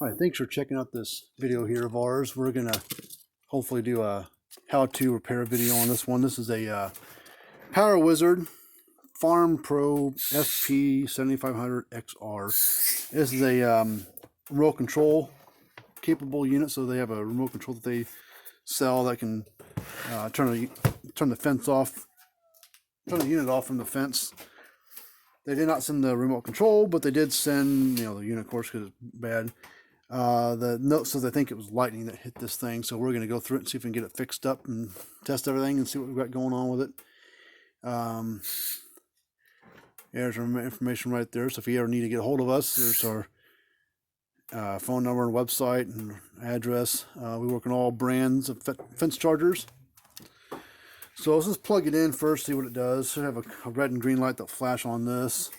All right, thanks for checking out this video here of ours. We're gonna hopefully do a how-to repair video on this one. This is a Power Wizard Farm Pro FP7500XR. This is a remote control capable unit, so they have a remote control that they sell that can turn the fence off, turn the unit off from the fence. They did not send the remote control, but they did send, the unit, of course, because it's bad. The note says I think it was lightning that hit this thing, so we're going to go through it and see if we can get it fixed up and test everything and see what we've got going on with it. There's our information right there, so if you ever need to get a hold of us, there's our phone number and website and address. We work on all brands of fence chargers. So let's just plug it in first, see what it does. Should have a red and green light that'll flash on this.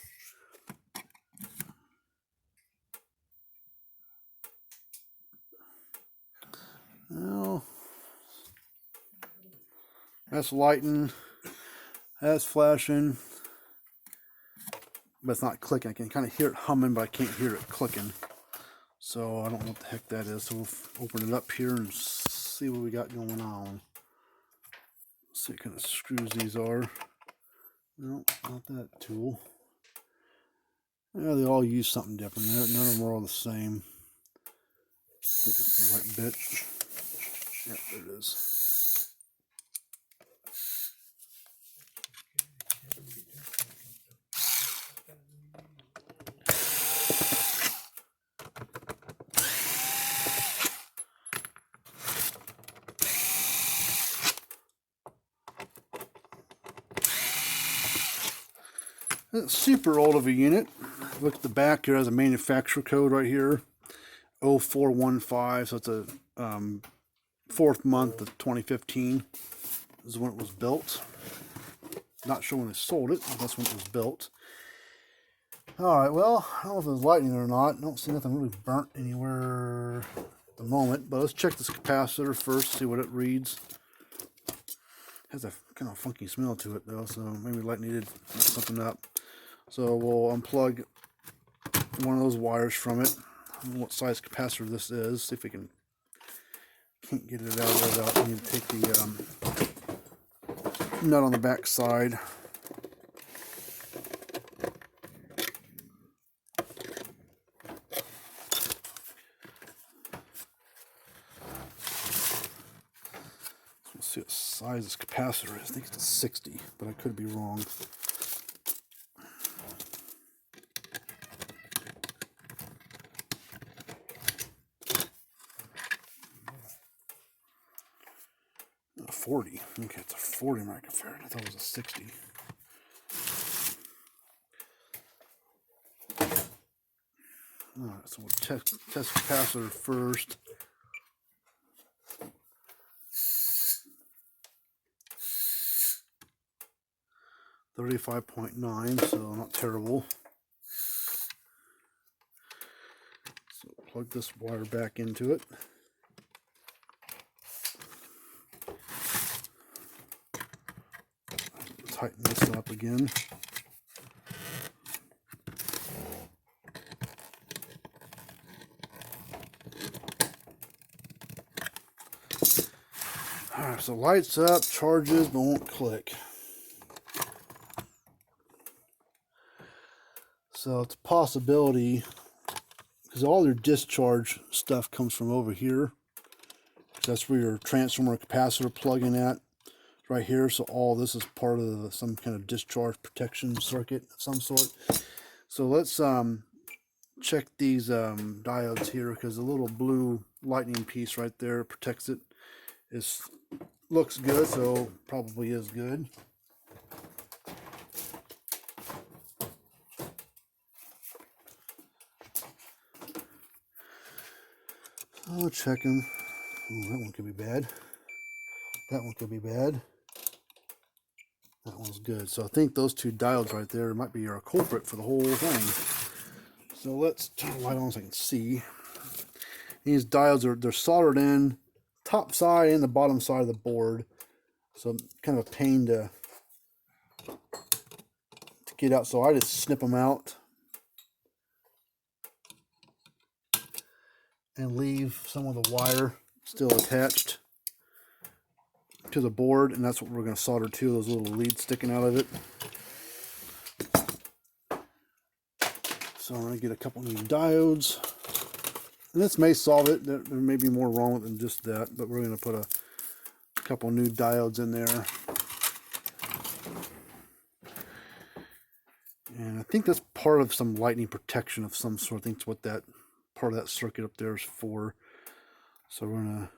Well, that's lighting, that's flashing, but it's not clicking. I can kind of hear it humming, but I can't hear it clicking. So I don't know what the heck that is. So we'll open it up here and see what we got going on. See what kind of screws these are. No, not that tool. Yeah, they all use something different. None of them are all the same. I think it's the right bit. Yeah, there it is. It's super old of a unit. Look at the back here, has a manufacturer code right here, 0415. So it's a 4th month of 2015 is when it was built. Not sure when they sold it, but that's when it was built. All right, well, I don't know if it was lightning or not. I don't see nothing really burnt anywhere at the moment, but let's check this capacitor first, see what it reads. It has a kind of funky smell to it though, so maybe lightning did mess something up. So we'll unplug one of those wires from it. I don't know what size capacitor this is. See if we can't get it out of there without needing to take the nut on the back side. Let's see what size this capacitor is. I think it's a 60, but I could be wrong. A 40. Okay, it's a 40 microfarad. I thought it was a 60. Alright, so we'll test capacitor first. $35.9, so not terrible. So plug this wire back into it. Tighten this up again. Alright, so lights up, charges, but won't click. So it's a possibility, because all your discharge stuff comes from over here. That's where your transformer capacitor plug-in at. Right here, so all this is part of some kind of discharge protection circuit of some sort. So let's check these diodes here, because the little blue lightning piece right there protects it. Looks good, so probably is good. I'll check them. Oh, that one could be bad. That one could be bad. That one's good. So I think those two diodes right there might be our culprit for the whole thing. So let's turn the light on so I can see. These diodes they're soldered in top side and the bottom side of the board. So kind of a pain to get out. So I just snip them out. and leave some of the wire still attached to the board, and that's what we're going to solder to, those little leads sticking out of it. So I'm going to get a couple new diodes, and this may solve it. There may be more wrong than just that, but we're going to put a couple new diodes in there. And I think that's part of some lightning protection of some sort. I think it's what that part of that circuit up there is for. So we're going to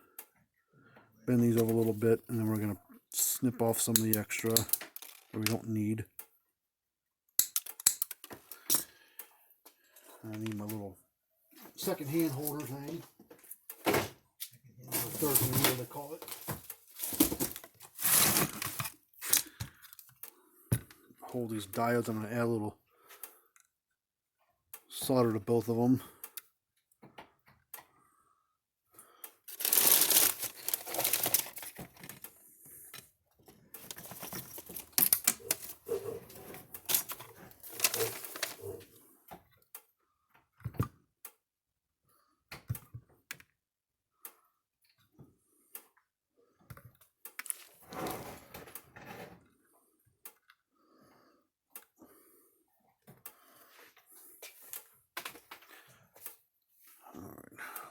bend these over a little bit, and then we're going to snip off some of the extra that we don't need. I need my little second hand holder thing. Third hand, whatever they call it. Hold these diodes. I'm going to add a little solder to both of them.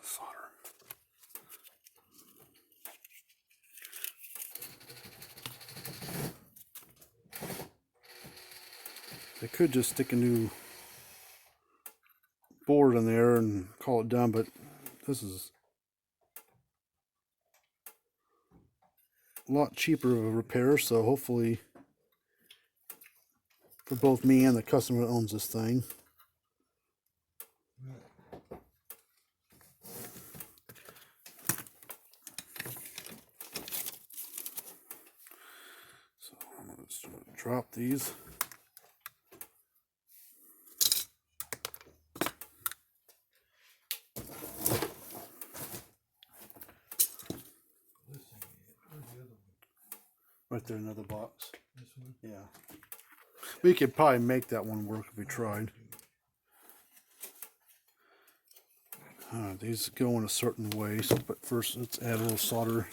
Solder. I could just stick a new board in there and call it done, but this is a lot cheaper of a repair, so hopefully for both me and the customer that owns this thing. So I'm just going to drop these. Right there, another box. This one? Yeah. We could probably make that one work if we tried. These go in a certain way, so, but first let's add a little solder.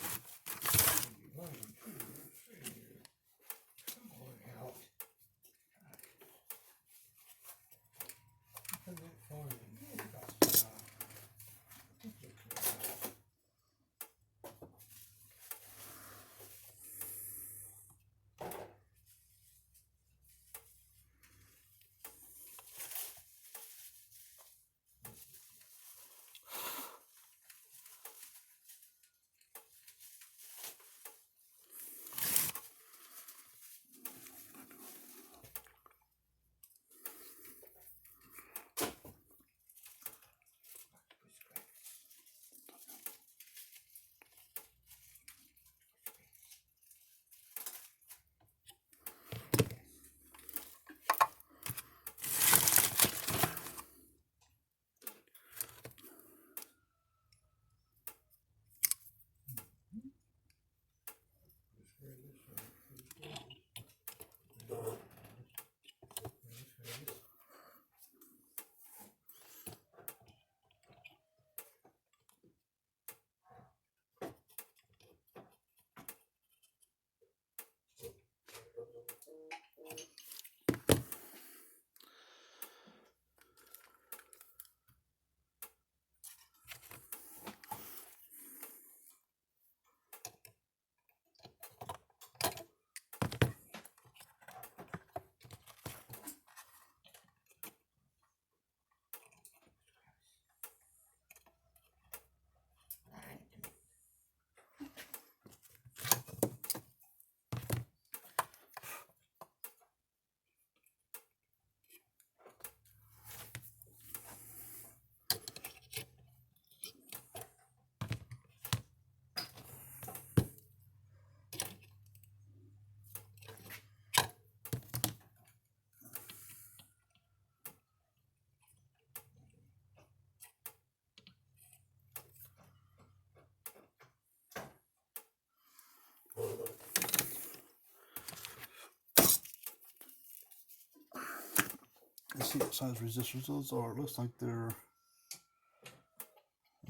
Let's see what size resistors those are. It looks like they're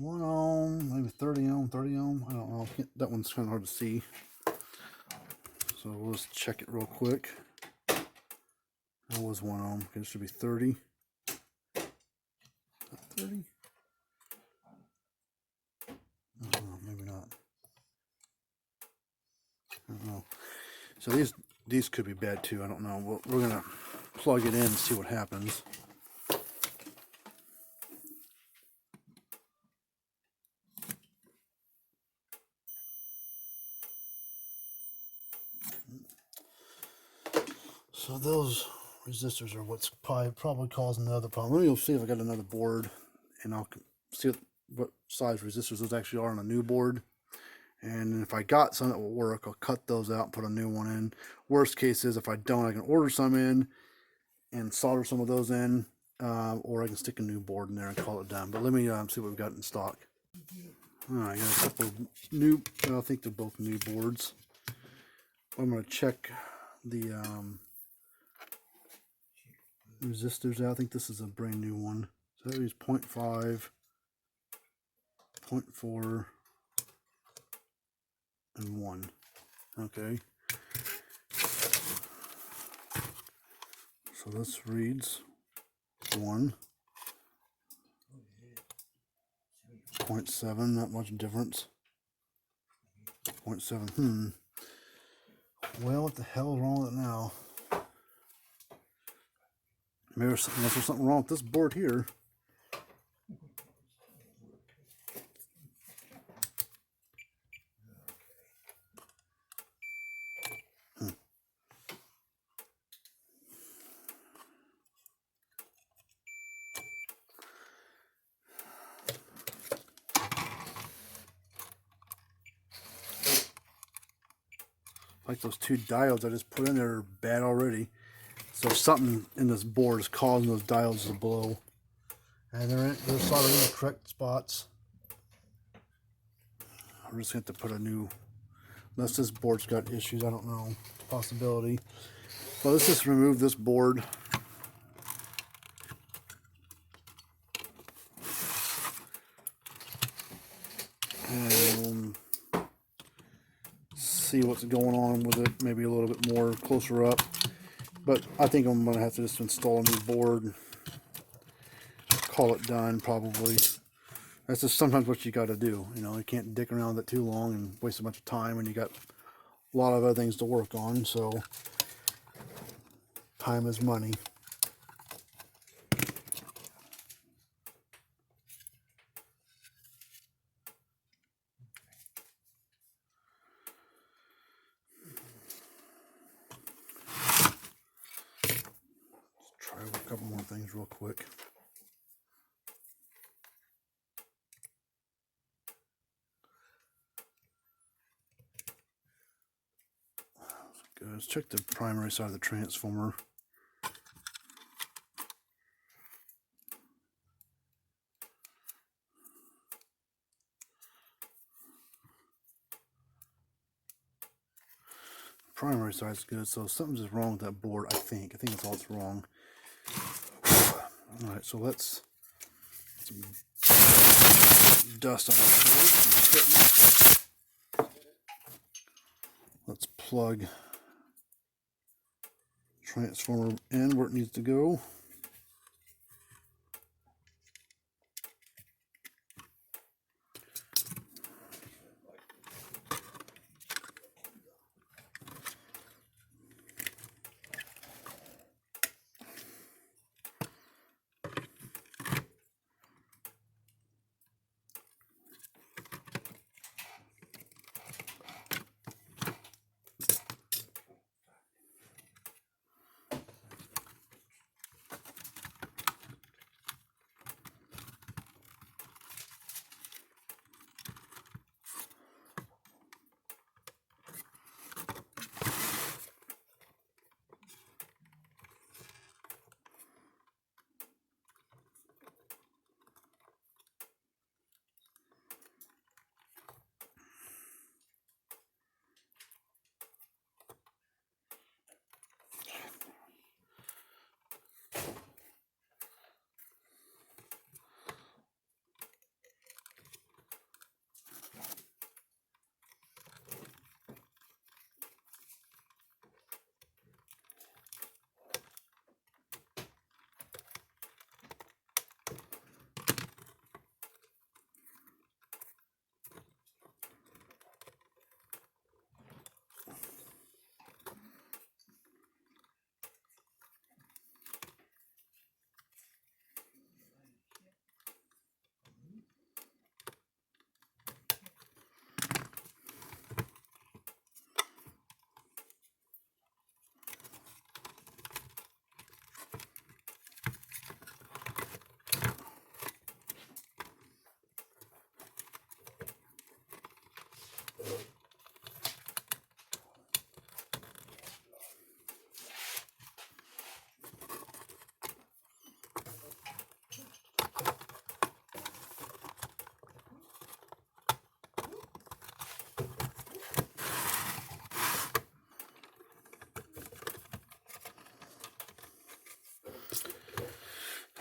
1 ohm, maybe 30 ohm, 30 ohm. I don't know. That one's kind of hard to see. So we'll just check it real quick. That was 1 ohm. Okay, it should be 30. 30? Oh, maybe not. I don't know. So these could be bad too. I don't know. We're gonna plug it in and see what happens. So those resistors are what's probably causing the other problem. Let me go see if I got another board, and I'll see what size resistors those actually are on a new board. And if I got some that will work, I'll cut those out and put a new one in. Worst case is if I don't, I can order some in and solder some of those in, or I can stick a new board in there and call it done. But let me see what we've got in stock. All right, I got a couple of new, I think they're both new boards. I'm going to check the resistors out. I think this is a brand new one. So that is 0.5, 0.4, and 1. Okay. So this reads 1. 0.7, not much difference. 0.7, Well, what the hell is wrong with it now? Maybe unless there's something wrong with this board here. Like those 2 diodes I just put in there are bad already. So something in this board is causing those diodes to blow. And they're soldered in the correct spots. I'm just going to have to put a new, unless this board's got issues, I don't know, possibility. Well, let's just remove this board. And see what's going on with it, maybe a little bit more closer up. But I think I'm going to have to just install a new board, call it done probably. That's just sometimes what you got to do. You know, you can't dick around with it too long and waste a bunch of time when you got a lot of other things to work on. So time is money. Let's try a couple more things real quick. Let's check the primary side of the transformer. Primary side's good, so something's just wrong with that board, I think. I think that's all that's wrong. Alright, so let's get some dust on the board. Let's plug transformer in where it needs to go.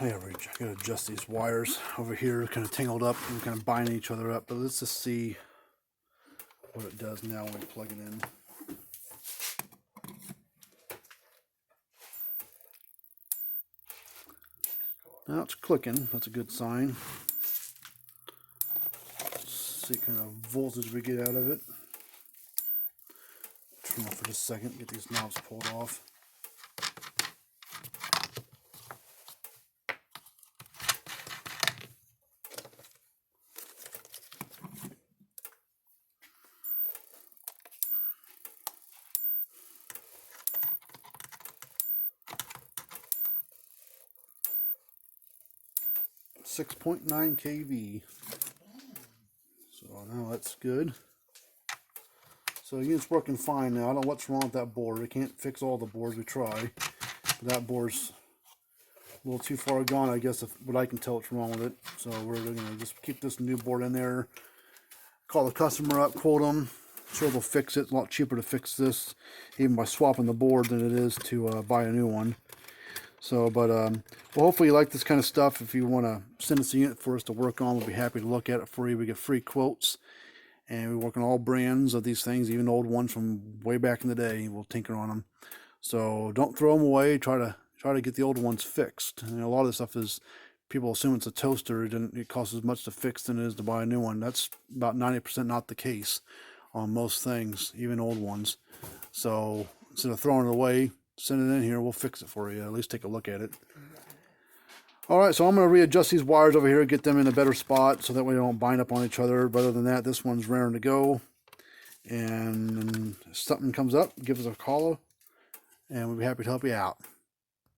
I gotta adjust these wires over here, kind of tangled up and kind of binding each other up. But let's just see what it does now when we plug it in. Now it's clicking. That's a good sign. Let's see what kind of voltage we get out of it. Turn off for just a second. Get these knobs pulled off. .9 kV. So now that's good. So the unit's working fine now. I don't know what's wrong with that board. We can't fix all the boards. We try. But that board's a little too far gone, I guess, what I can tell what's wrong with it. So we're going to just keep this new board in there. Call the customer up, quote them. Sure they'll fix it. It's a lot cheaper to fix this, even by swapping the board, than it is to buy a new one. So, but, well, hopefully you like this kind of stuff. If you want to send us a unit for us to work on, we'll be happy to look at it for you. We get free quotes, and we work on all brands of these things, even old ones from way back in the day. We'll tinker on them. So don't throw them away. Try to get the old ones fixed. And a lot of this stuff is, people assume it's a toaster. It costs as much to fix than it is to buy a new one. That's about 90% not the case on most things, even old ones. So instead of throwing it away, send it in here. We'll fix it for you. At least take a look at it. All right, so I'm going to readjust these wires over here, get them in a better spot so that way they don't bind up on each other. But other than that, this one's raring to go. And if something comes up, give us a call, and we'll be happy to help you out.